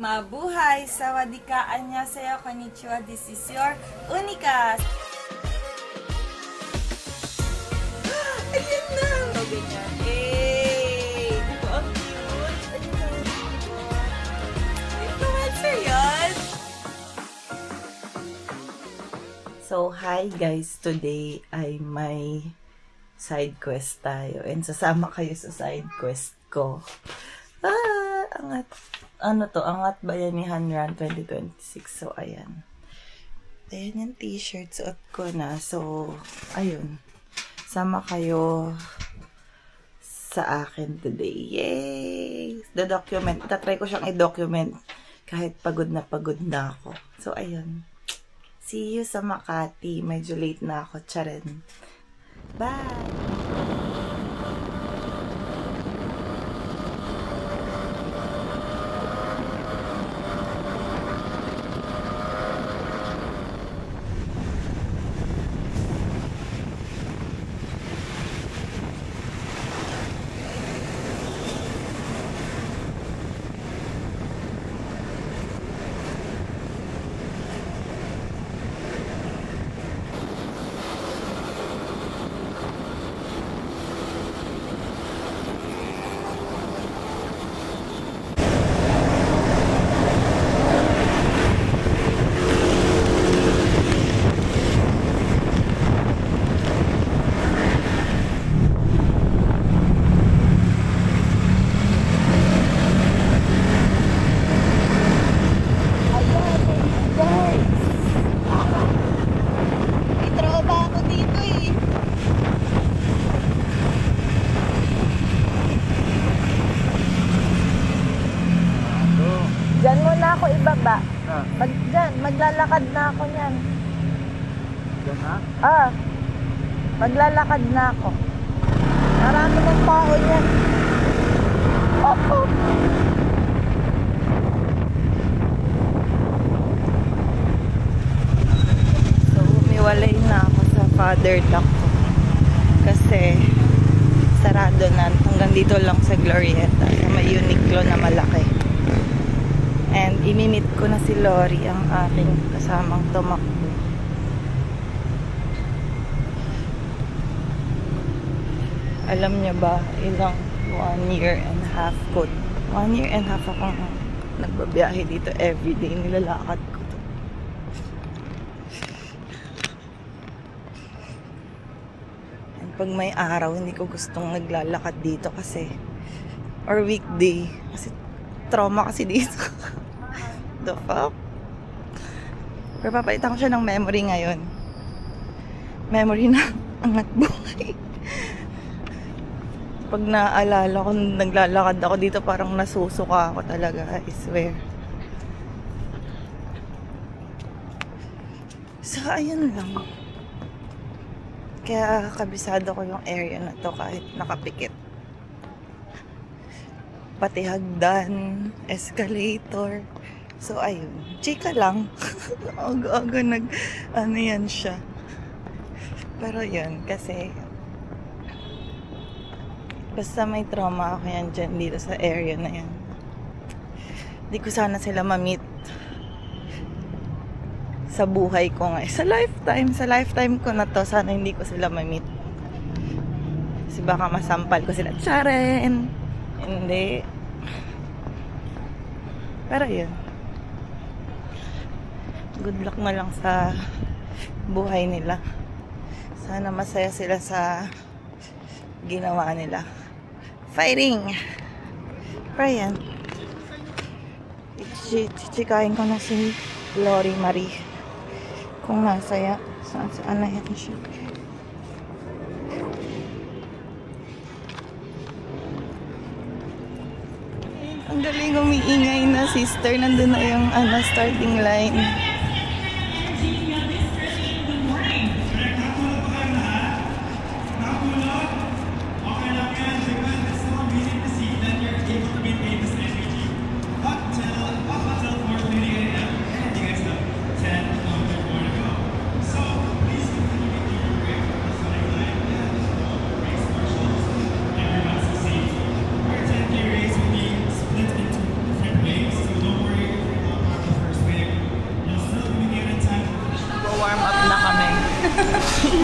Mabuhay! Sawadika! Annyeonghaseyo! Konnichiwa! This is your Unika! Ayan na! O, ganyan. Hey! Di ba ang cute? Influencer yan! So, hi guys! Today ay may side quest tayo. And sasama kayo sa side quest ko. Angat. Ano to? Angat Bayanihan Run 2026. So, ayan. Ayan yung t-shirt. Suot ko na. So, ayun. Sama kayo sa akin today. Yay! Tatry ko siyang i-document kahit pagod na ako. So, ayun. See you sa Makati. Medyo late na ako. Charan. Bye! Diyan muna ako ibaba. Maglalakad na ako niyan. Diyan na? Maglalakad na ako. Marami ng tao niyan. So, umiwalay na ako sa father duck ko. Kasi, sarado na. Hanggang dito lang sa Glorieta. Sa may Uniqlo na malaki. And imimit ko na si Lori, ang aking kasamang tumakbo. Alam niya ba, ilang 1 year and a half ko. 1 year and a half akong nagbabiyahe dito everyday. Nilalakad ko to. And pag may araw, hindi ko gustong naglalakad dito kasi, or weekday, kasi trauma kasi dito. The fuck? Pero papalitan ko siya ng memory ngayon. Memory na angat buhay. Pag naaalala ko, naglalakad ako dito, parang nasusuka ako talaga. I swear. So, ayun lang. Kaya kabisado ko yung area na to kahit nakapikit. Pati hagdan, escalator. So, ayun. Chika lang. Aga-aga ano yan siya. Pero yun, kasi basta may trauma ako yan dyan dito sa area na yan. Di ko sana sila ma-meet sa buhay ko nga. Sa lifetime ko na to, sana hindi ko sila ma-meet. Kasi baka masampal ko sila. Charen! Hindi. Pero yun. Good luck na lang sa buhay nila. Sana masaya sila sa ginawa nila. Fighting! Pero yan. Chichikain ko na si Lori Marie. Kung nasaya. Saan na yan siya. Ang galing umiingay na, sister. Nandun na yung starting line.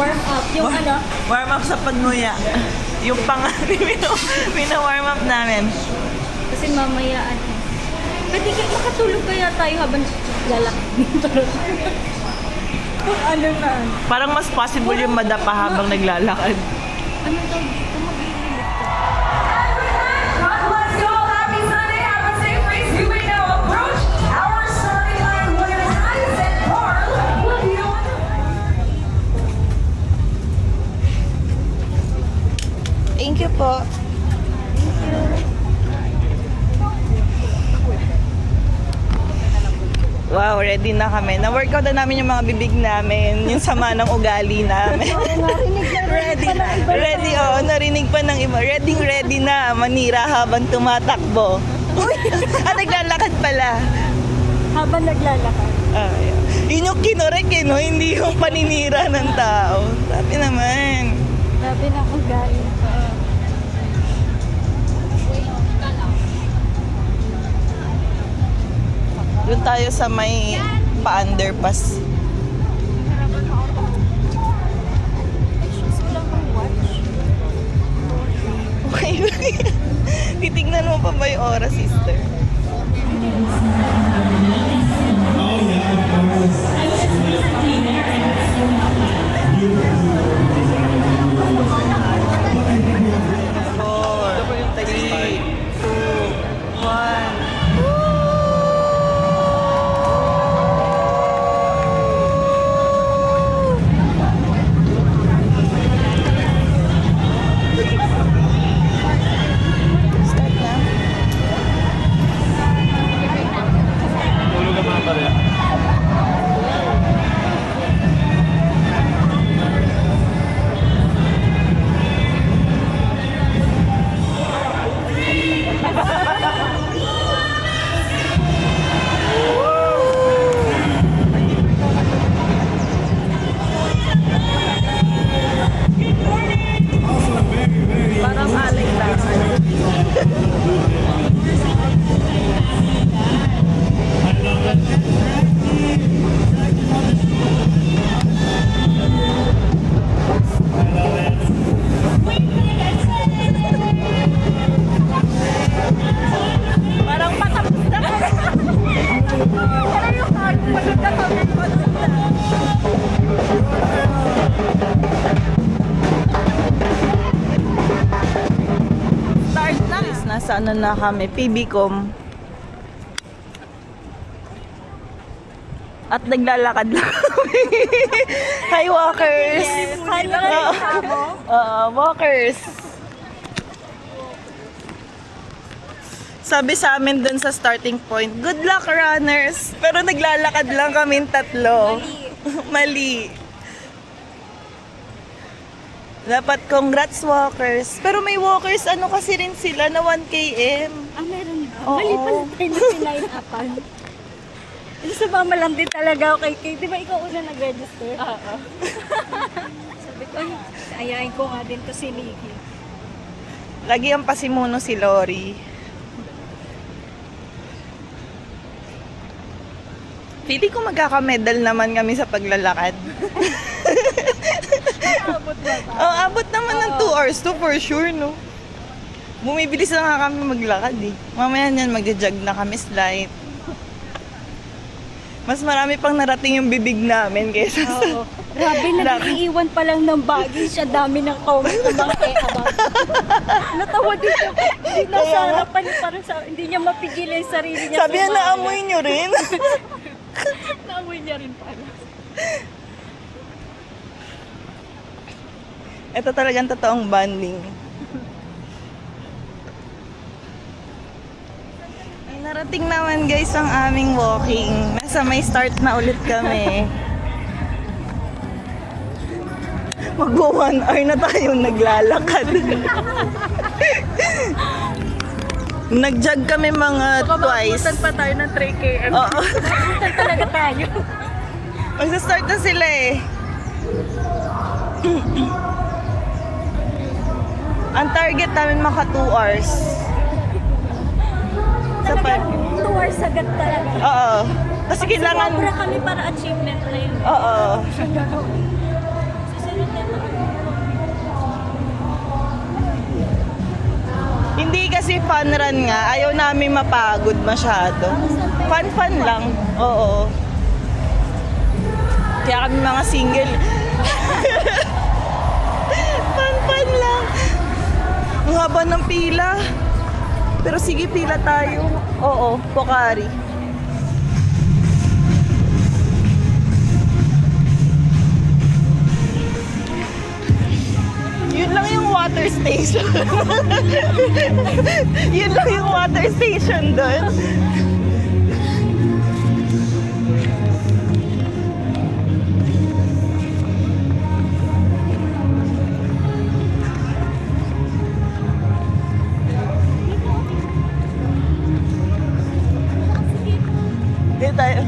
warm up. Yung ano, Warm up sa pagnuya. Yung pina-warm up namin. kasi mamaya ano. Pwede kayo makatulog kaya tayo habang lalakad dito. Kung ano na. Parang mas possible yung madapa habang naglalakad. Ano tawag dito? Maglililit ka. God bless you all. Happy Sunday. Have a safe race. You may now approach our starting line. William Hines and Carl will be on. Thank you po. Wow, ready na kami. Na-workout na namin yung mga bibig namin, yung sama ng ugali namin. Ready, oo, narinig pa ng iba. Ready na, manira habang tumatakbo. Naglalakad pala. Habang naglalakad. Yun yung kinorek no? Hindi yung paninira ng tao. Sabi naman. Grabe na ugali. Doon tayo sa may pa-underpass. Okay. Titignan mo pa ba yung oras, sister? Four, three, two, one. Start na. Tulog ang mga pare. Parang alay lang. Parang patapos na kami. Parang yung pagod na kami. Start na. Nasa ano na kami, PBCom. At naglalakad lang kami. Hi, walkers! Walkers! Sabi sa amin dun sa starting point, good luck, runners! Pero naglalakad lang kami tatlo. Mali. Dapat congrats, walkers. Pero may walkers, ano kasi rin sila na 1 km. Ah, meron ba? Oo. Mali pala tayo na sinline-upan. Sumama lang din talaga ako kay Kate. Di ba ikaw una nag-register? Oo. Sabi ko, ay, ayain ko nga din to si Nikki. Lagi ang pasimuno si Lori. Pili ko magkaka-medal naman kami sa paglalakad. Abot ba ba? Oh, abot naman ng 2 hours to for sure, no? Bumibilis na nga kami maglakad eh. Mamaya niyan magja-jog na kami slight. Mas marami pang narating yung bibig namin kaysa sa... Oo. Grabe, nag-iiwan pa lang ng baggage. Ang dami ng comment ng mga about. Natawa din siya. Hindi nasa harapan niya, parang hindi niya mapigilan yung sarili niya. Sabi niya, naamoy niyo rin. Naamoy niya rin pala. Ito talagang totoong bonding. Ay, narating naman guys ang aming walking. Nasa may start na ulit kami. Mag-1 hour na tayong naglalakad. Nag-jog kami mga twice. Mabutan pa tayo ng 3 km. Oo. Mabutan talaga tayo. Magsa-start na sila eh. Ang target namin maka 2 hours. Sa Talagang pag... 2 hours agad talaga. Oo. Kasi kailangan... Sobra kami para achievement na yun. Oo. Hindi kasi fun run nga. Ayaw namin mapagod masyado. Fun lang. Oo. Kaya kami mga single. Fun lang. Ang haba ng pila. Pero sige, pila tayo. Oo, Pocari. Yun lang yung water station. Yun lang yung water station doon. Dito tayo.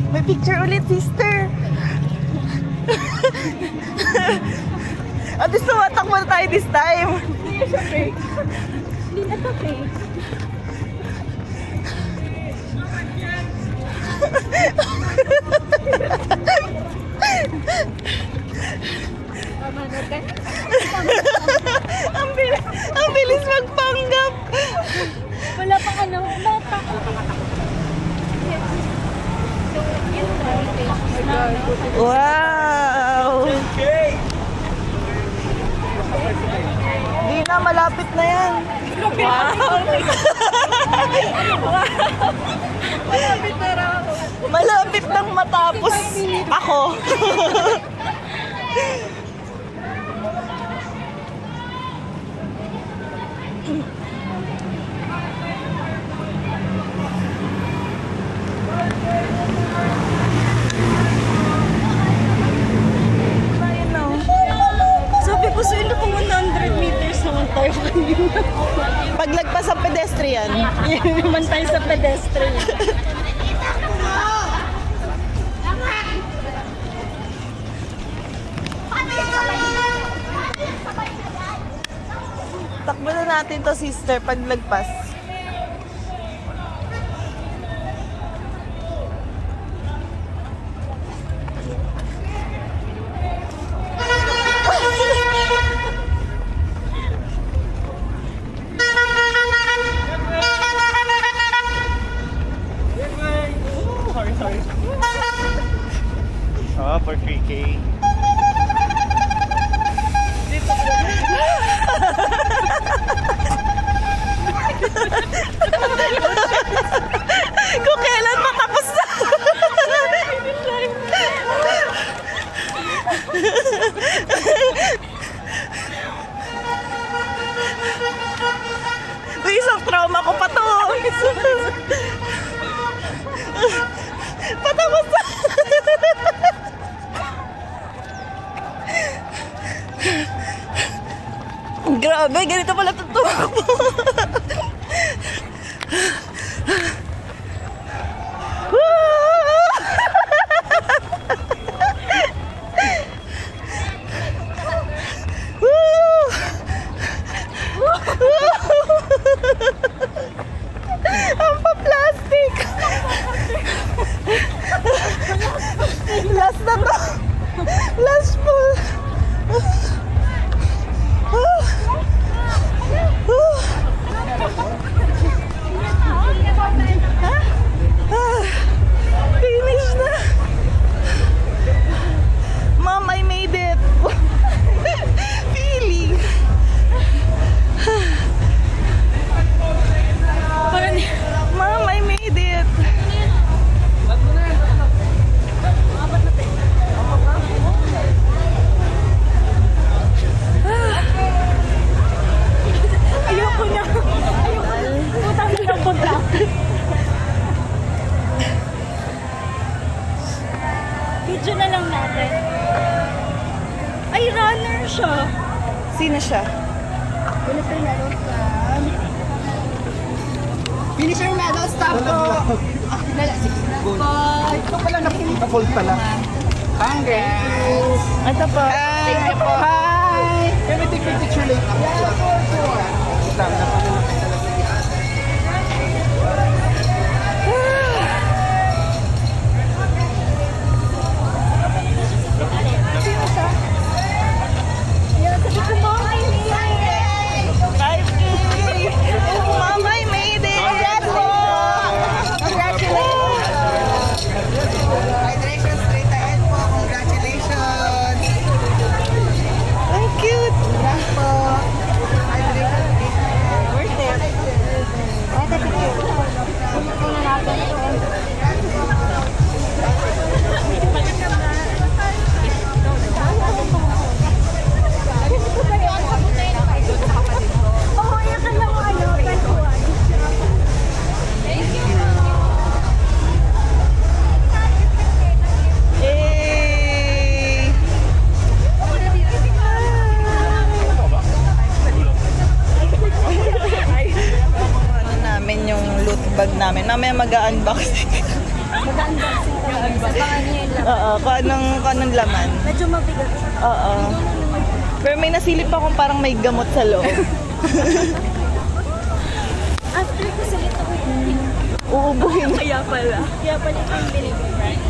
May picture ulit, sister. At least tumatakbo na tayo this time. Hindi siya fake. Hindi na to fake. Tama na ka. ang bilis magpanggap. Wala pang ano. Bata. So, yun na. Wow! Di na, malapit na yan. Wow! Malapit na raw ako. Malapit nang matapos ako. Ayun na. Sabi ko sa inyo kung 100 meters naman tayo kanina. Paglagpas sa pedestrian. Naman tayo sa pedestrian. Takbo na natin to, sister, paglagpas. Sorry. For 3K. Kung kailan matapos na. Uy, isang trauma ko pa to. Patapos na. Grabe, ganito pala tutuwa ko. Ang pa-plastic. Last na to. Last full. Finish na. Mom, I made it. Feeling. Mom, I made it. Ayoko na. Putang ina punta. Video na lang natin. Ay, runner siya. Sino siya? Finisher medal stop ko. Ito pala nakita-fold pala. Congrats. Ito po. Thank you po. Hi. Can we take a picture later? Yeah, for sure. Namin mag-unboxing. Mag-unboxing kami. Sabangan niyo yung laman. Oo, kung anong laman. Medyo mabigat. Oo. Pero may nasilip akong parang may gamot sa loob. After ko sila ito ko yung Uubuhin. Kaya pala. kaya pala ito yung binigay.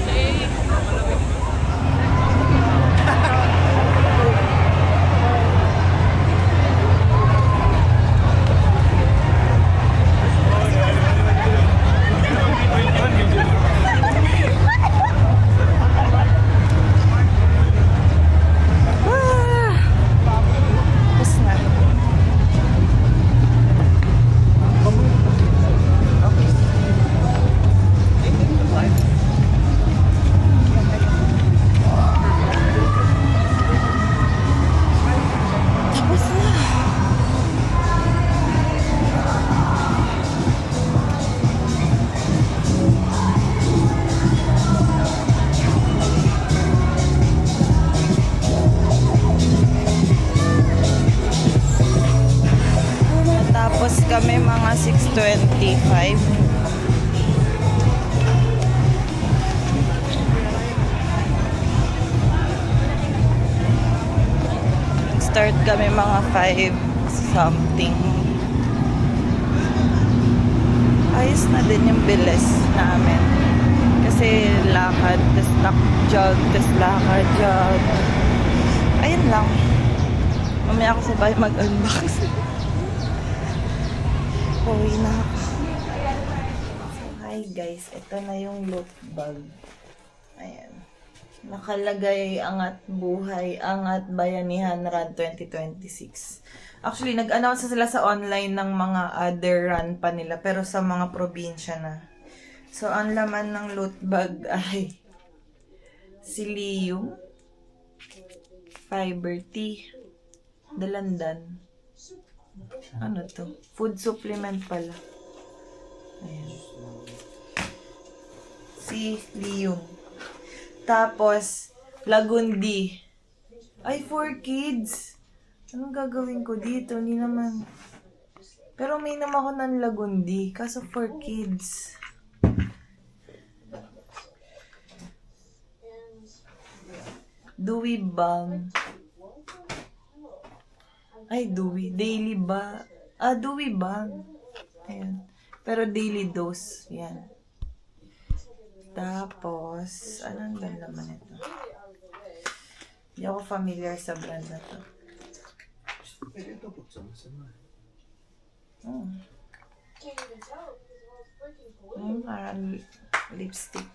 Tapos na. Tapos na. Tapos kami mga 6:25. Start kami mga 5 something. Ayos na din yung bilis namin. Kasi lakad, tas jog, tas lakad, jog. Ayun lang. Mamaya ako sabay mag-unbox. Uwi na ako. So, hi guys. Ito na yung loot bag. Ayan. Nakalagay Angat Buhay, Angat Bayanihan Run 2026. Actually, nag-announce na sila sa online ng mga other run pa nila. Pero sa mga probinsya na. So, ang laman ng loot bag ay Psyllium, Fiber Tea, Dalandan. Ano to? Food supplement pala. Ayan. Psyllium. Tapos, Lagundi. Ay, for kids. Anong gagawin ko dito? Hindi naman. Pero may naman ako ng Lagundi. Kaso for kids. Dewy Balm. Ay, Dewy. Daily ba? Dewy Balm. Ayan. Pero daily dose. Yan. Tapos, anong brand naman ito? Hindi ako familiar sa brand na to. Parang lipstick.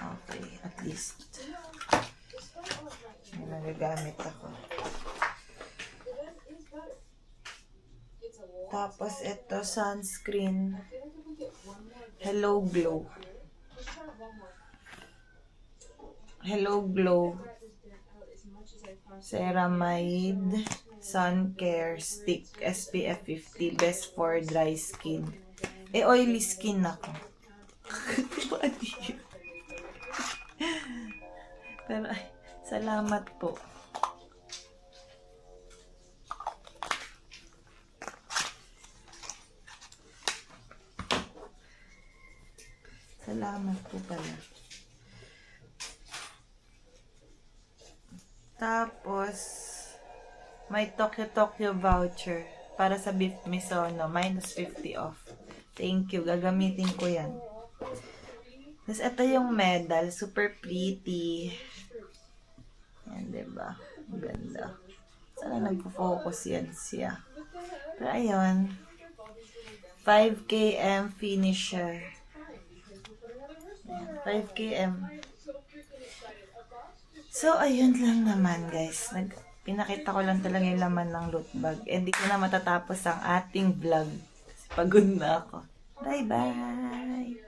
Okay, at least. May nagagamit ako. Tapos ito, sunscreen. Hello Glow. Hello Glow. Ceramide Sun Care Stick SPF 50. Best for dry skin. Oily skin ako. Pero ay, salamat po. Salamat po pala. Tapos, may Tokyo voucher para sa Beef Misono. Minus 50 off. Thank you. Gagamitin ko yan. Tapos, ito yung medal. Super pretty. Yan, diba? Ang ganda. Sana nagpo-focus yan siya. Pero, ayun. 5 km finisher. 5 km. So, ayun lang naman, guys. Pinakita ko lang talaga yung laman ng loot bag. And di ko na matatapos ang ating vlog. Kasi pagod na ako. Bye-bye!